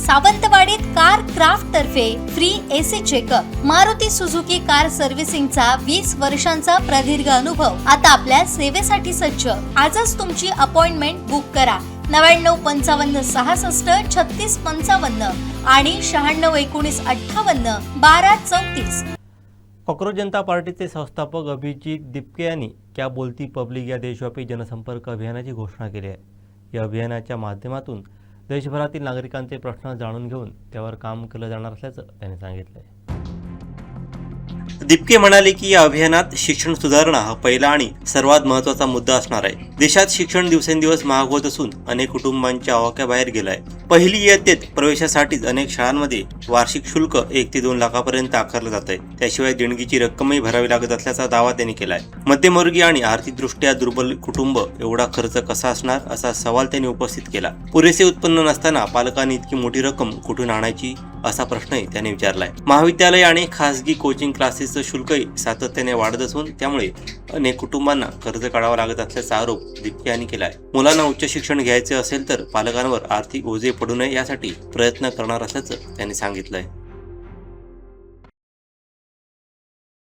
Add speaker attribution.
Speaker 1: सावंतवाडीत car craft तर्फे free AC checkup. Maruti Suzuki car सर्व्हिसिंगचा 20 वर्षांचा प्रदीर्घ अनुभव आता आपल्या सेवेसाठी सज्ज। आजच तुमची अपॉइंटमेंट बुक करा 9955 66 36 55 आणि 96 19 58 12 34।
Speaker 2: काँग्रेस जनता पार्टीचे संस्थापक अभिजित दिपके यांनी क्या बोलती पब्लिक या देशव्यापी जनसंपर्क अभियानाची घोषणा केली आहे। या अभियानाच्या माध्यमातून देशभरातील नागरिकांचे प्रश्न जाणून घेऊन त्यावर काम केलं जाणार असल्याचं त्यांनी सांगितलं। दिपके म्हणाले की या अभियानात शिक्षण सुधारणा हा पहिला आणि सर्वात महत्त्वाचा मुद्दा असणार आहे। देशात शिक्षण दिवसेंदिवस महाग होत असून अनेक कुटुंबांच्या आवाक्याबाहेर गेलं आहे। पहिली इयत्तेत प्रवेशासाठीच अनेक शाळांमध्ये वार्षिक शुल्क 1 ते 2 लाखापर्यंत आकारलं जात आहे। त्याशिवाय देणगीची रक्कमही भरावी लागत असल्याचा दावा त्यांनी केला आहे। मध्यमवर्गीय आणि आर्थिकदृष्ट्या दुर्बल कुटुंब एवढा खर्च कसा असणार असा सवाल त्यांनी उपस्थित केला। पुरेसे उत्पन्न नसताना पालकांनी इतकी मोठी रक्कम कुठून आणायची असा प्रश्नही त्यांनी विचारलाय। महाविद्यालय आणि खासगी कोचिंग क्लासेसचं शुल्कही सातत्याने वाढत असून त्यामुळे अनेक कुटुंबांना कर्ज काढावं लागत असल्याचा आरोप दिपके यांनी केलाय। मुलांना उच्च शिक्षण घ्यायचे असेल तर पालकांवर आर्थिक ओझे पडू नये यासाठी प्रयत्न करणार असल्याचं त्यांनी सांगितलंय।